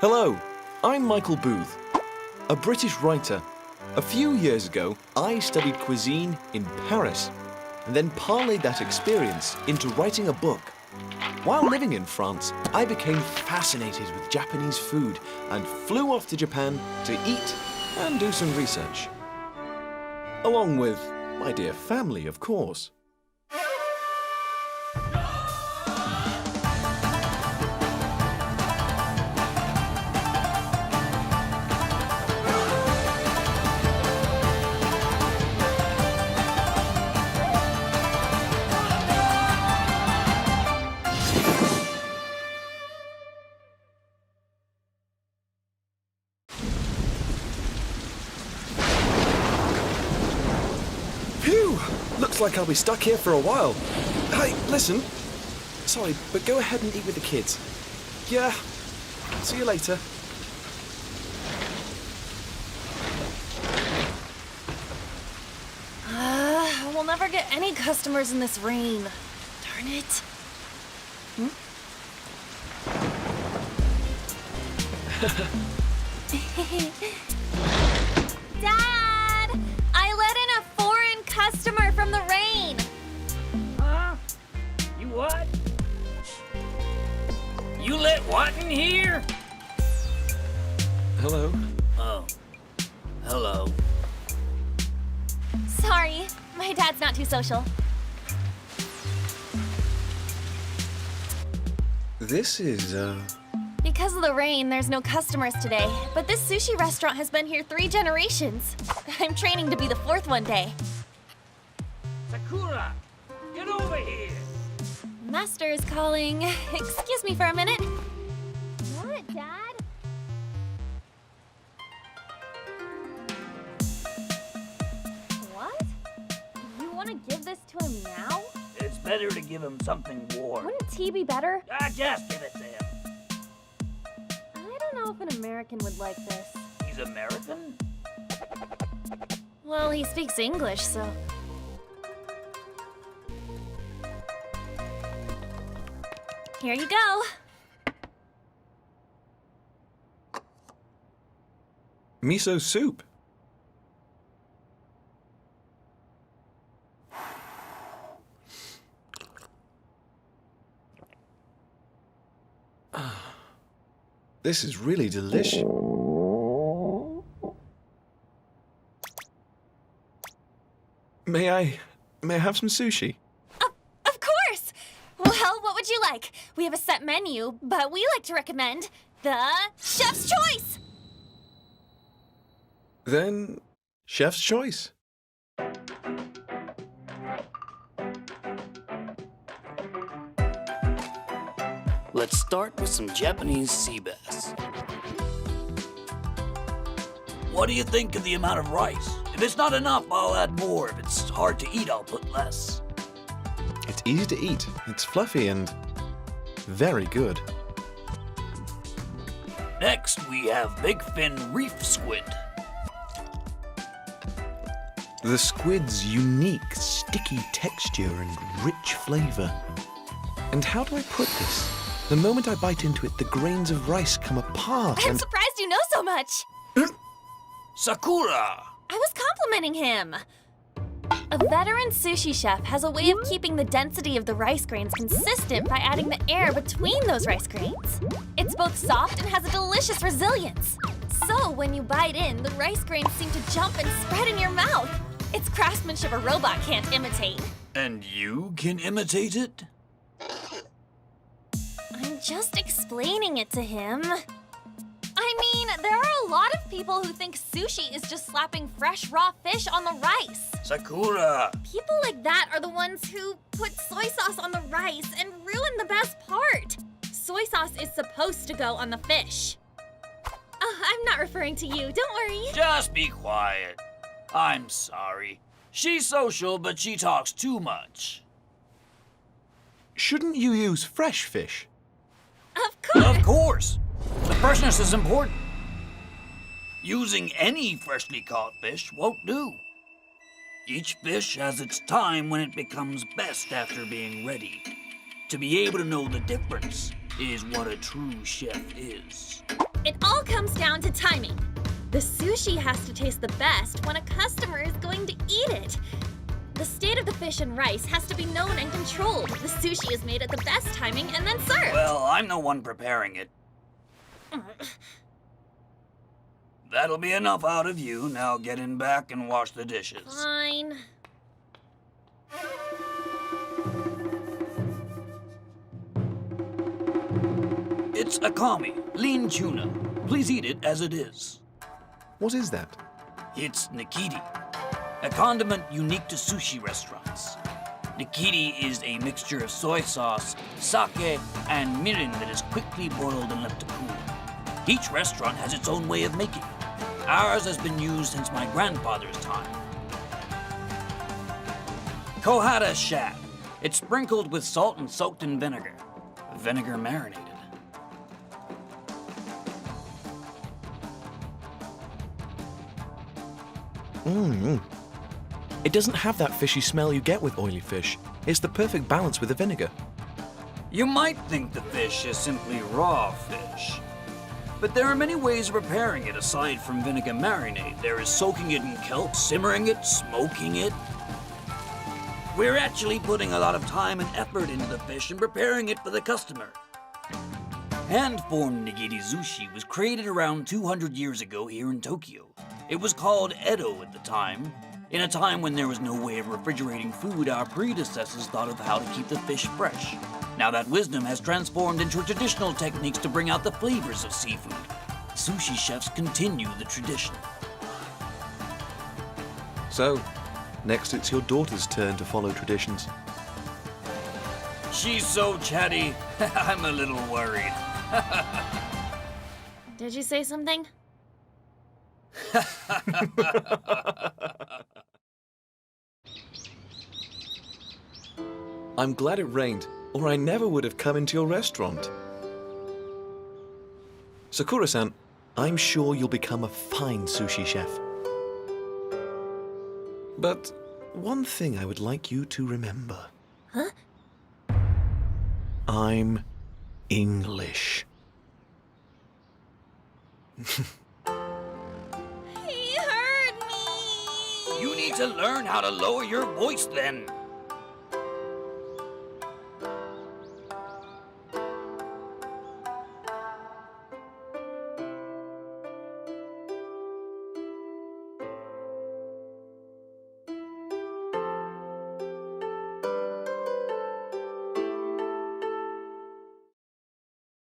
Hello, I'm Michael Booth, a British writer. A few years ago, I studied cuisine in Paris and then parlayed that experience into writing a book. While living in France, I became fascinated with Japanese food and flew off to Japan to eat and do some research. Along with my dear family, of course. Phew! Looks like I'll be stuck here for a while. Hey, listen. Sorry, but go ahead and eat with the kids. Yeah. See you later. We'll never get any customers in this rain. Darn it. Dad! I let in a foreign customer from the rain. Huh? You what? You let what in here? Hello. Oh. Hello. Sorry, my dad's not too social. This is, Because of the rain, there's no customers today. But this sushi restaurant has been here 3 generations. I'm training to be the 4th one day. Sakura, get over here. Master is calling. Excuse me for a minute. What, Dad? What? You want to give this to him now? It's better to give him something warm. Wouldn't tea be better? Just give it to him. I don't know if an American would like this. He's American? Well, he speaks English, so... Here you go. miso soup. This is really delicious. May I have some sushi? Of course! Well, what would you like? We have a set menu, but we like to recommend the Chef's Choice! Then, chef's choice. Let's start with some Japanese sea bass. What do you think of the amount of rice? If it's not enough, I'll add more. If it's hard to eat, I'll put less. It's easy to eat. It's fluffy and very good. Next, we have big fin reef squid. The squid's unique, sticky texture and rich flavor. And how do I put this? The moment I bite into it, the grains of rice come apart I'm and... surprised you know so much! Sakura! I was complimenting him! A veteran sushi chef has a way of keeping the density of the rice grains consistent by adding the air between those rice grains. It's both soft and has a delicious resilience. So when you bite in, the rice grains seem to jump and spread in your mouth. It's craftsmanship a robot can't imitate. And you can imitate it? I'm just explaining it to him. I mean, there are a lot of people who think sushi is just slapping fresh raw fish on the rice. Sakura! People like that are the ones who put soy sauce on the rice and ruin the best part. Soy sauce is supposed to go on the fish. I'm not referring to you, don't worry. Just be quiet. I'm sorry. She's social, but she talks too much. Shouldn't you use fresh fish? Of course. Of course. The freshness is important. Using any freshly caught fish won't do. Each fish has its time when it becomes best after being ready. To be able to know the difference is what a true chef is. It all comes down to timing. The sushi has to taste the best when a customer is going to eat it. The state of the fish and rice has to be known and controlled. The sushi is made at the best timing and then served. Well, I'm the one preparing it. That'll be enough out of you. Now get in back and wash the dishes. Fine. It's akami, lean tuna. Please eat it as it is. What is that? It's nikiri, a condiment unique to sushi restaurants. Nikiri is a mixture of soy sauce, sake, and mirin that is quickly boiled and left to cool. Each restaurant has its own way of making it. Ours has been used since my grandfather's time. Kohata shad. It's sprinkled with salt and soaked in vinegar. Vinegar marinated. It doesn't have that fishy smell you get with oily fish. It's the perfect balance with the vinegar. You might think the fish is simply raw fish. But there are many ways of preparing it aside from vinegar marinade. There is soaking it in kelp, simmering it, smoking it. We're actually putting a lot of time and effort into the fish and preparing it for the customer. Hand-formed nigiri sushi was created around 200 years ago here in Tokyo. It was called Edo at the time. In a time when there was no way of refrigerating food, our predecessors thought of how to keep the fish fresh. Now that wisdom has transformed into traditional techniques to bring out the flavors of seafood. Sushi chefs continue the tradition. So, next it's your daughter's turn to follow traditions. She's so chatty, I'm a little worried. Did you say something? I'm glad it rained, or I never would have come into your restaurant. Sakura-san, I'm sure you'll become a fine sushi chef. But one thing I would like you to remember. Huh? I'm English. He heard me! You need to learn how to lower your voice then.